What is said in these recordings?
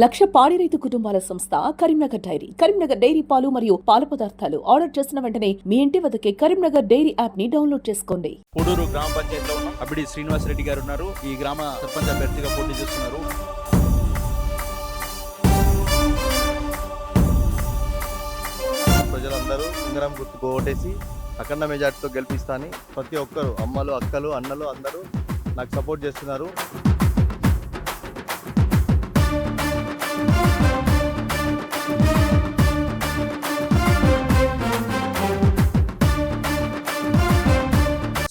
లక్ష పాడి రైతు కుటుంబాల సంస్థ కరీంనగర్ డైరీ. కరీంనగర్ డైరీ పాలు మరియు పాల పదార్థాలు ఆర్డర్ చేసిన వెంటనే మీ ఇంటి వద్దకే కరీంనగర్ డైరీ యాప్ ని డౌన్లోడ్ చేసుకోండి. పూడూరు గ్రామ పంచాయతీలో ఉన్న అబిడి శ్రీనివాస్ రెడ్డి గారు ఉన్నారు. ఈ గ్రామ సర్పంచ్ అభ్యర్థిగా పోటీ చేస్తున్నారు. ప్రజలందరూ ఉంగరం గుర్తుకు ఓటేసి అఖండ మెజార్టీతో గెలిపిస్తాని ప్రతి ఒక్కరు అమ్మలు, అక్కలు, అన్నలు అందరూ నాకు సపోర్ట్ చేస్తున్నారు.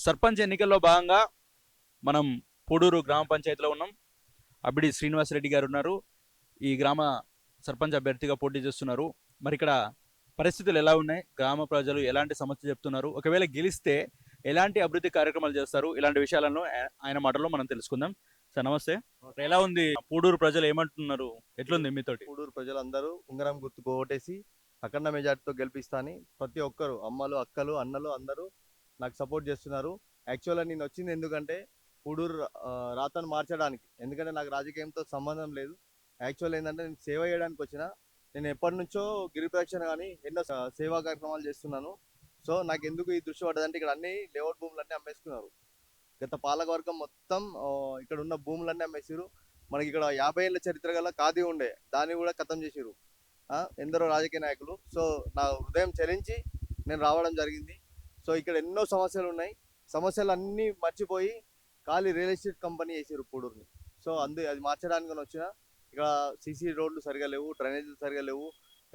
సర్పంచ్ ఎన్నికల్లో భాగంగా మనం పూడూరు గ్రామ పంచాయతీలో ఉన్నాం. అబిడి శ్రీనివాస్ రెడ్డి గారు ఉన్నారు. ఈ గ్రామ సర్పంచ్ అభ్యర్థిగా పోటీ చేస్తున్నారు. మరి ఇక్కడ పరిస్థితులు ఎలా ఉన్నాయి, గ్రామ ప్రజలు ఎలాంటి సమస్య చెప్తున్నారు, ఒకవేళ గెలిస్తే ఎలాంటి అభివృద్ధి కార్యక్రమాలు చేస్తారు, ఇలాంటి విషయాలను ఆయన మాటల్లో మనం తెలుసుకుందాం. సార్ నమస్తే. ఎలా ఉంది పూడూరు ప్రజలు, ఏమంటున్నారు, ఎట్లుంది మీతోటి? పూడూరు ప్రజలందరూ ఉంగరం గుర్తుకు ఓటేసి అఖండ మెజార్టీతో గెలిపిస్తాని ప్రతి ఒక్కరు అమ్మలు, అక్కలు, అన్నలు అందరూ నాకు సపోర్ట్ చేస్తున్నారు. యాక్చువల్గా నేను వచ్చింది ఎందుకంటే పూడూరు రాతను మార్చడానికి, ఎందుకంటే నాకు రాజకీయంతో సంబంధం లేదు. యాక్చువల్ ఏంటంటే నేను సేవ చేయడానికి వచ్చిన. నేను ఎప్పటి నుంచో గిరి ప్రదక్షిణ కానీ ఎన్నో సేవా కార్యక్రమాలు చేస్తున్నాను. సో నాకు ఎందుకు ఈ దృష్టి పడ్డదంటే ఇక్కడ అన్ని లేఅవుట్ భూములన్నీ అమ్మేసుకున్నారు. గత పాలకవర్గం మొత్తం ఇక్కడ ఉన్న భూములన్నీ అమ్మేసారు. మనకి ఇక్కడ 50 ఏళ్ళ చరిత్ర గల ఖాదీ ఉండే, దాన్ని కూడా ఖతం చేసారు ఎందరో రాజకీయ నాయకులు. సో నా హృదయం చలించి నేను రావడం జరిగింది. సో ఇక్కడ ఎన్నో సమస్యలు ఉన్నాయి. సమస్యలు అన్నీ మర్చిపోయి ఖాళీ రియల్ ఎస్టేట్ కంపెనీ వేసారు పూడూరుని. సో అది మార్చడానికి వచ్చిన. ఇక్కడ సీసీ రోడ్లు సరిగా లేవు, డ్రైనేజీలు సరిగా లేవు,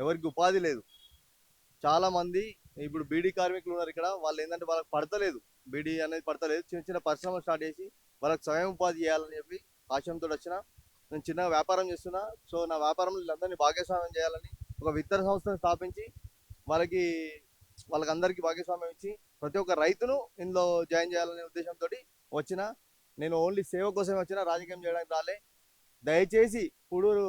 ఎవరికి ఉపాధి లేదు. చాలా మంది ఇప్పుడు బీడీ కార్మికులు ఉన్నారు ఇక్కడ. వాళ్ళు ఏంటంటే వాళ్ళకి పడతలేదు, బీడీ అనేది పడతలేదు. చిన్న చిన్న పరిశ్రమలు స్టార్ట్ చేసి వాళ్ళకి స్వయం ఉపాధి చేయాలని చెప్పి ఆశయంతో వచ్చిన. నేను చిన్నగా వ్యాపారం చేస్తున్నా. సో నా వ్యాపారంలో వీళ్ళందరినీ భాగస్వామ్యం చేయాలని ఒక విత్తన సంస్థను స్థాపించి వాళ్ళకందరికీ భాగస్వామ్యం ఇచ్చి ప్రతి ఒక్క రైతును ఇందులో జాయిన్ చేయాలనే ఉద్దేశంతో వచ్చిన. నేను ఓన్లీ సేవ కోసమే వచ్చిన, రాజకీయం చేయడానికి రాలే. దయచేసి పూడూరు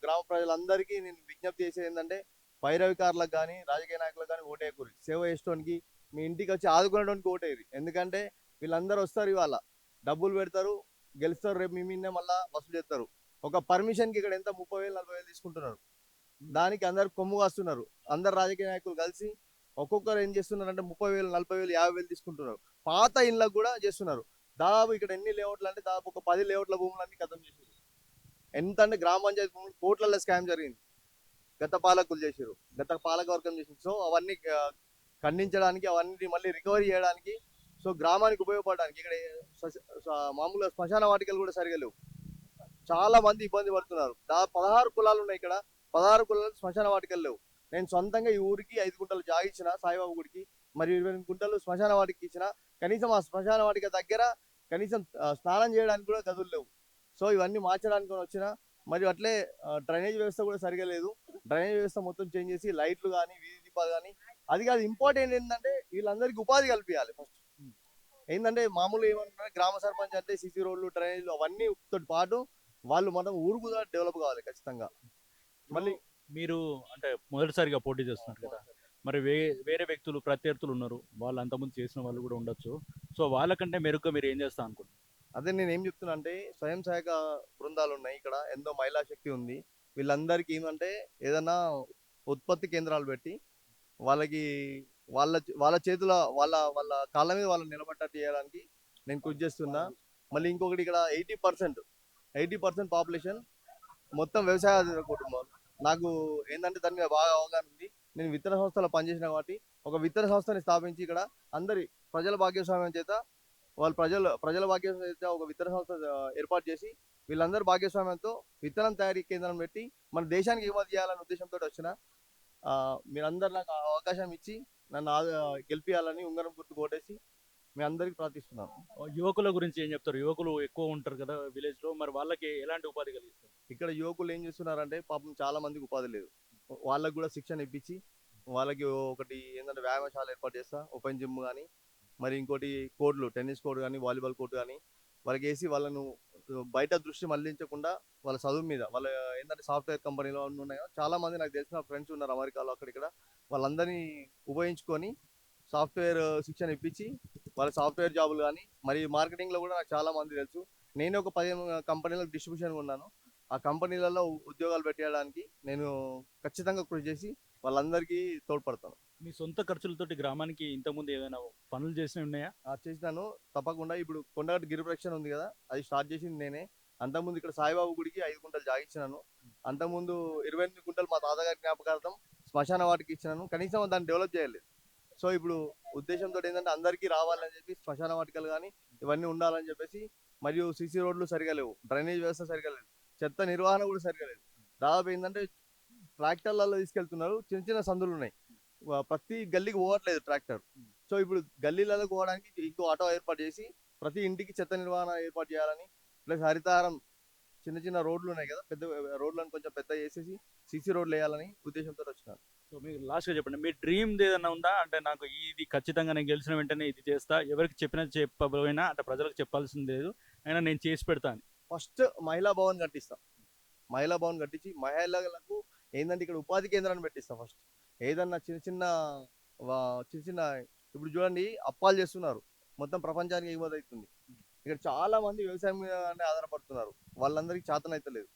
గ్రామ ప్రజలందరికీ నేను విజ్ఞప్తి చేసేది ఏంటంటే పైరవికారులకు కానీ రాజకీయ నాయకులకు కానీ ఓటేయకూరి. సేవ చేసేటోనికి, మీ ఇంటికి వచ్చి ఆదుకునేటోనికి ఓటేయరు. ఎందుకంటే వీళ్ళందరూ వస్తారు, ఇవాళ డబ్బులు పెడతారు, గెలుస్తారు, రేపు మీ మీదే మళ్ళీ వసూలు చేస్తారు. ఒక పర్మిషన్కి ఇక్కడ ఎంత 30,000 40,000 తీసుకుంటున్నారు. దానికి అందరు కొమ్ము కాస్తున్నారు. అందరు రాజకీయ నాయకులు కలిసి ఒక్కొక్కరు ఏం చేస్తున్నారంటే 30,000 40,000 50,000 తీసుకుంటున్నారు. పాత ఇళ్ళకు కూడా చేస్తున్నారు. దాదాపు ఇక్కడ ఎన్ని లేఅవుట్లు అంటే దాదాపు ఒక 10 లేఅవుట్ల భూములన్నీ ఖతం చేశారు. ఎంత అంటే గ్రామ పంచాయతీ భూములు కోట్లలో స్కామ్ జరిగింది. గత పాలకులు చేశారు, గత పాలకవర్గం చేసింది. సో అవన్నీ ఖండించడానికి, అవన్నీ మళ్ళీ రికవరీ చేయడానికి, సో గ్రామానికి ఉపయోగపడడానికి ఇక్కడ మామూలుగా శ్మశాన వాటికలు కూడా సరిగా లేవు. చాలా మంది ఇబ్బంది పడుతున్నారు. దాదాపు 16 కులాలు ఉన్నాయి ఇక్కడ. 16 కులాలు శ్మశాన వాటికలు లేవు. నేను సొంతంగా ఈ ఊరికి 5 గుంటలు జాగా ఇచ్చిన సాయిబాబు గుడికి, మరియు 28 గుంటలు శ్మశాన వాటికి ఇచ్చిన. కనీసం ఆ శ్మశాన వాటిక దగ్గర కనీసం స్నానం చేయడానికి కూడా గదులు లేవు. సో ఇవన్నీ మార్చడానికి వచ్చిన. మరియు అట్లే డ్రైనేజ్ వ్యవస్థ కూడా సరిగా లేదు. డ్రైనేజ్ వ్యవస్థ మొత్తం చేంజ్ చేసి లైట్లు కానీ, వీధి దీపాలు కానీ, అది కాదు ఇంపార్టెంట్ ఏంటంటే వీళ్ళందరికీ ఉపాధి కల్పించాలి. ఫస్ట్ ఏంటంటే మామూలు ఏమంటారు, గ్రామ సర్పంచ్ అంటే సీసీ రోడ్లు, డ్రైనేజ్లు అవన్నీ తోటి పాటు వాళ్ళు మనం ఊరు కూడా డెవలప్ కావాలి ఖచ్చితంగా. మళ్ళీ మీరు అంటే మొదటిసారిగా పోటీ చేస్తున్నారు కదా, మరి వేరే వ్యక్తులు, ప్రత్యర్థులు ఉన్నారు, వాళ్ళు అంతకుముందు చేసిన వాళ్ళు కూడా ఉండొచ్చు. సో వాళ్ళకంటే మెరుగ్గా మీరు ఏం చేస్తా అనుకుంటున్నారు? అదే నేను ఏం చెప్తున్నా అంటే స్వయం సహాయక బృందాలు ఉన్నాయి ఇక్కడ, ఎంతో మహిళా శక్తి ఉంది. వీళ్ళందరికీ ఏమంటే ఏదైనా ఉత్పత్తి కేంద్రాలు పెట్టి వాళ్ళకి వాళ్ళ వాళ్ళ చేతుల వాళ్ళ వాళ్ళ కాళ్ళ మీద వాళ్ళు నిలబడ్డట్టు చేయడానికి నేను కృషి చేస్తున్నా. మళ్ళీ ఇంకొకటి ఇక్కడ 80% పాపులేషన్ మొత్తం వ్యవసాయ కుటుంబం. నాకు ఏంటంటే దాని మీద బాగా అవగాహన ఉంది. నేను విత్తన సంస్థలో పనిచేసిన కాబట్టి ఒక విత్తన సంస్థని స్థాపించి ఇక్కడ అందరి ప్రజల భాగ్యస్వామ్యం చేత ప్రజల భాగ్యస్వామ్యం చేత ఒక విత్తన సంస్థ ఏర్పాటు చేసి వీళ్ళందరూ భాగ్యస్వామ్యంతో విత్తనం తయారీ కేంద్రం పెట్టి మన దేశానికి ఎగుమతి చేయాలనే ఉద్దేశంతో వచ్చిన. మీరందరూ నాకు అవకాశం ఇచ్చి నన్ను గెలిపియాలని ఉంగరం గుర్తు ఓటేసి మీ అందరికి ప్రార్థిస్తున్నాను. యువకుల గురించి ఏం చెప్తారు? యువకులు ఎక్కువ ఉంటారు కదా విలేజ్ లో, మరి వాళ్ళకి ఎలాంటి ఉపాధి కలిగిస్తారు? ఇక్కడ యువకులు ఏం చేస్తున్నారంటే పాపం చాలా మందికి ఉపాధి లేదు. వాళ్ళకు కూడా శిక్షణ ఇప్పించి వాళ్ళకి ఒకటి ఏంటంటే వ్యాయామశాల ఏర్పాటు చేస్తా, ఓపెన్ జిమ్ కానీ, మరి ఇంకోటి కోర్టులు, టెన్నిస్ కోర్టు కానీ, వాలీబాల్ కోర్టు కానీ వాళ్ళకి వేసి వాళ్ళను బయట దృష్టి మళ్లించకుండా వాళ్ళ చదువు మీద, వాళ్ళ ఏంటంటే సాఫ్ట్వేర్ కంపెనీలో ఉన్నాయో చాలా మంది నాకు తెలిసిన ఫ్రెండ్స్ ఉన్నారు అమెరికాలో, అక్కడిక్కడ. వాళ్ళందరినీ ఉపయోగించుకొని సాఫ్ట్వేర్ శిక్షణ ఇప్పించి వాళ్ళ సాఫ్ట్వేర్ జాబులు కానీ, మరి మార్కెటింగ్లో కూడా నాకు చాలా మంది తెలుసు. నేను ఒక 15 కంపెనీలకు డిస్ట్రిబ్యూషన్ ఉన్నాను. ఆ కంపెనీలలో ఉద్యోగాలు పెట్టేయడానికి నేను ఖచ్చితంగా కృషి చేసి వాళ్ళందరికీ తోడ్పడతాను. మీ సొంత ఖర్చులతోటి గ్రామానికి ఇంతకుముందు ఏమైనా పనులు చేసినవి ఉన్నాయా? చేసినాను తప్పకుండా. ఇప్పుడు కొండగట్టు గిరిప్రదక్షిణ ఉంది కదా, అది స్టార్ట్ చేసింది నేనే. అంతకుముందు ఇక్కడ సాయిబాబు గుడికి 5 గుంటలు జాగిచ్చినాను. అంతకుముందు 28 గుంటలు మా తాతగారి జ్ఞాపకార్థం శ్మశాన వాటికి ఇచ్చినాను. కనీసం దాన్ని డెవలప్ చేయలేదు. సో ఇప్పుడు ఉద్దేశంతో ఏంటంటే అందరికీ రావాలని చెప్పి శ్మశాన వాటికలు కానీ ఇవన్నీ ఉండాలని చెప్పేసి, మరియు సీసీ రోడ్లు సరిగా లేవు, డ్రైనేజ్ వ్యవస్థ సరిగా లేదు, చెత్త నిర్వహణ కూడా సరిగా లేదు. దాదాపు ఏంటంటే ట్రాక్టర్లలో తీసుకెళ్తున్నారు, చిన్న చిన్న సందులు ఉన్నాయి, ప్రతి గల్లీకి పోవట్లేదు ట్రాక్టర్. సో ఇప్పుడు గల్లీలలో పోవడానికి ఇంకో ఆటో ఏర్పాటు చేసి ప్రతి ఇంటికి చెత్త నిర్వహణ ఏర్పాటు చేయాలని, ప్లస్ హరితహారం చిన్న చిన్న రోడ్లు ఉన్నాయి కదా, పెద్ద రోడ్లను కొంచెం పెద్ద చేసేసి సీసీ రోడ్లు వేయాలని ఉద్దేశంతో వచ్చినాను. సో మీరు లాస్ట్గా చెప్పండి, మీ డ్రీమ్ ఏదైనా ఉందా? అంటే నాకు ఇది ఖచ్చితంగా నేను గెలిచిన వెంటనే ఇది చేస్తా, ఎవరికి చెప్పినా చెప్పకపోయినా అంటే ప్రజలకు చెప్పాల్సింది లేదు, అయినా నేను చేసి పెడతాను. ఫస్ట్ మహిళా భవన్ కట్టిస్తా. మహిళా భవన్ కట్టించి మహిళలకు ఏంటంటే ఇక్కడ ఉపాధి కేంద్రాన్ని పెట్టిస్తా. ఫస్ట్ ఏదన్నా చిన్న చిన్న చిన్న చిన్న ఇప్పుడు చూడండి అప్పాలు చేస్తున్నారు, మొత్తం ప్రపంచానికి ఎగుమతి అవుతుంది. ఇక్కడ చాలా మంది వ్యవసాయం మీదనే ఆధారపడుతున్నారు, వాళ్ళందరికీ చేతన అయితే లేదు.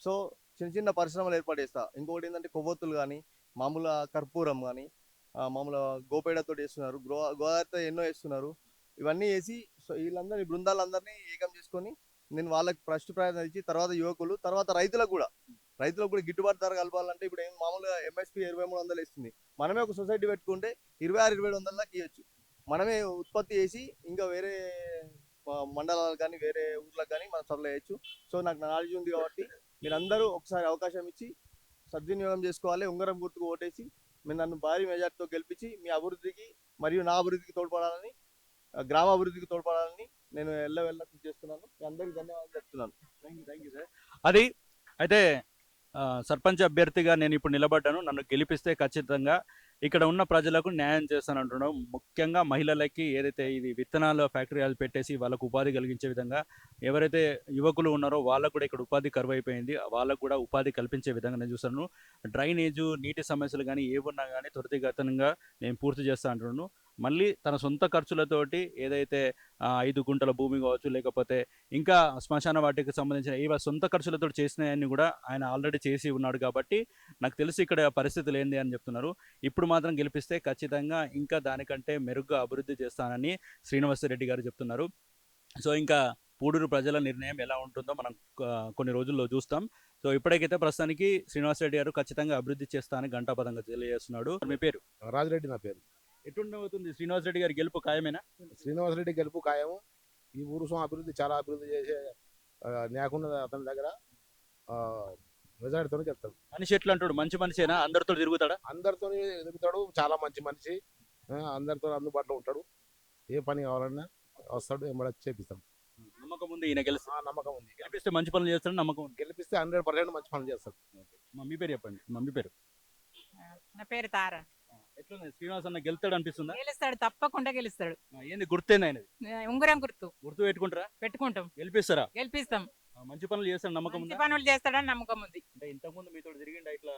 సో చిన్న చిన్న పరిశ్రమలు ఏర్పాటు చేస్తా. ఇంకొకటి ఏంటంటే కొవ్వొత్తులు కానీ, మామూలుగా కర్పూరం కానీ, మామూలుగా గోపేడతో వేస్తున్నారు, గోదావరితో ఎన్నో వేస్తున్నారు. ఇవన్నీ వేసి సో వీళ్ళందరినీ బృందాలందరినీ ఏకం చేసుకొని నేను వాళ్ళకి ఫస్ట్ ప్రయత్నం ఇచ్చి తర్వాత యువకులు, తర్వాత రైతులకు కూడా గిట్టుబాటు ధర కలపాలంటే ఇప్పుడు ఏం మామూలుగా ఎంఎస్పి 2300 ఇస్తుంది. మనమే ఒక సొసైటీ పెట్టుకుంటే 26-2700 దాకా ఇవ్వచ్చు. మనమే ఉత్పత్తి చేసి ఇంకా వేరే మండలాలకు కానీ వేరే ఊర్లకు కానీ మనం సప్లై చేయొచ్చు. సో నాకు నాలెడ్జ్ ఉంది కాబట్టి మీరందరూ ఒకసారి అవకాశం ఇచ్చి సద్వినియోగం చేసుకోవాలి. ఉంగరం గుర్తుకు ఓటేసి మీరు నన్ను భారీ మెజార్టీతో గెలిపించి మీ అభివృద్ధికి మరియు నా అభివృద్ధికి తోడ్పడాలని, గ్రామ అభివృద్ధికి తోడ్పడాలని నేను ఎల్లవెల్ల కృషి చేస్తున్నాను. మీ అందరికీ ధన్యవాదాలు చెప్తున్నాను. Thank you sir. అది అయితే సర్పంచ్ అభ్యర్థిగా నేను ఇప్పుడు నిలబడ్డాను. నన్ను గెలిపిస్తే ఖచ్చితంగా ఇక్కడ ఉన్న ప్రజలకు న్యాయం చేస్తానంటున్నాం. ముఖ్యంగా మహిళలకి ఏదైతే ఇది విత్తనాల ఫ్యాక్టరీ అది పెట్టేసి వాళ్ళకు ఉపాధి కలిగించే విధంగా, ఎవరైతే యువకులు ఉన్నారో వాళ్ళకు కూడా ఇక్కడ ఉపాధి కరువు అయిపోయింది, వాళ్ళకు కూడా ఉపాధి కల్పించే విధంగా నేను చూస్తాను. డ్రైనేజు నీటి సమస్యలు కానీ ఏమున్నా కానీ త్వరితగతంగా నేను పూర్తి చేస్తా అంటున్నాను. మళ్ళీ తన సొంత ఖర్చులతోటి ఏదైతే 5 గుంటల భూమి కావచ్చు, లేకపోతే ఇంకా శ్మశాన వాటికి సంబంధించిన ఏ సొంత ఖర్చులతో చేసినాయని కూడా ఆయన ఆల్రెడీ చేసి ఉన్నాడు. కాబట్టి నాకు తెలిసి ఇక్కడ పరిస్థితులు ఏంది అని చెప్తున్నారు. ఇప్పుడు మాత్రం గెలిపిస్తే ఖచ్చితంగా ఇంకా దానికంటే మెరుగ్గా అభివృద్ధి చేస్తానని శ్రీనివాసరెడ్డి గారు చెప్తున్నారు. సో ఇంకా పూడూరు ప్రజల నిర్ణయం ఎలా ఉంటుందో మనం కొన్ని రోజుల్లో చూస్తాం. సో ఇప్పటికైతే ప్రస్తుతానికి శ్రీనివాసరెడ్డి గారు ఖచ్చితంగా అభివృద్ధి చేస్తానని ఘంటాపథంగా తెలియజేస్తున్నాడు. మీ పేరు? రాజిరెడ్డి నా పేరు. ఎటుండవుతుంది శ్రీనివాసరెడ్డి గారి గెలుపు ఖాయమేనా? శ్రీనివాసరెడ్డి గెలుపు ఖాయము. ఈ ఊరు అభివృద్ధి చాలా అభివృద్ధి చేసే న్యాకున్నది అతని దగ్గర మెజారిటీతో చెప్తాడు. మనిషి ఎట్లా అంటాడు? మంచి మనిషేనా? అందరితో తిరుగుతాడా? అందరితో ఎదుగుతాడు, చాలా మంచి మనిషి, అందరితో అందుబాటులో ఉంటాడు. ఏ పని కావాలన్నా వస్తాడు, ఎంబడి చేపిస్తాడు. నమ్మకం ఉంది ఈయన గెలిస్తే? నమ్మకం ఉంది. గెలిపిస్తే మంచి పనులు చేస్తాడు, నమ్మకం ఉంది. గెలిపిస్తే 100% మంచి పనులు చేస్తాడు. మమ్మీ పేరు చెప్పండి. మమ్మీ పేరు? నా పేరు తార. ఎట్లా శ్రీనివాస్ అన్న గెలుస్తాడు అనిపిస్తుందా? గెలుస్తాడు, తప్పకుండా గెలుస్తాడు. ఏంది గుర్తేనా ఆయనది? ఉంగరం గుర్తు పెట్టుకుంటారా? పెట్టుకుంటాం. గెలిపిస్తారా? గెలిపిస్తాం. మంచి పనులు చేస్తాడు, నమ్మకం మంచి ఉందా? పనులు చేస్తాడని నమ్మకం ఉంది. అంటే ఇంతకు ముందు మీతో తిరిగిండా ఇట్లా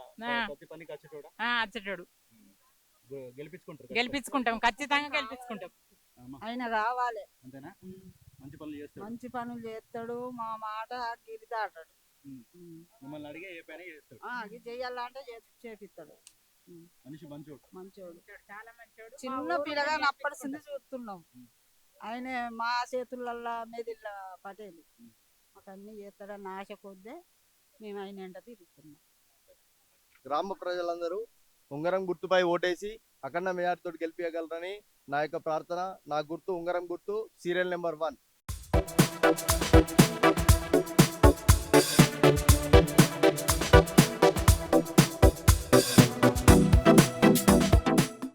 ప్రతి పనికి వచ్చేటోడా? అచ్చటోడు. గెలిపించుకుంటారు? గెలిపించుకుంటాం, ఖచ్చితంగా గెలిపించుకుంటాం. ఆయన రావాలి. అంతేనా? మంచి పనులు చేస్తాడు. మంచి పనులు చేస్తాడు, మా మాట గిరిదాటాడు. మిమ్మల్ని అడిగే ఏ పని చేస్తాడు. అది చెయ్యాలంటే చేపిస్తాడు. మనిషి మంచోడు. మంచోడు, చాలా మంచోడు. చిన్న పిల్లగా అప్పటిసింది చూస్తున్నాం. ఆయన మా చేతులల్లా మెదిళ్ళ పటేలు మాకు అన్ని చేస్తాడని ఆశ కొద్దే మేము ఆయన ఎంట తిరుగుతున్నాం. గ్రామ ప్రజలందరూ ఉంగరం గుర్తుపై ఓటేసి అఖండ మెజార్టీతో గెలిపించగలరని నా యొక్క ప్రార్థన. నా గుర్తు ఉంగరం గుర్తు, సీరియల్ నెంబర్ 1.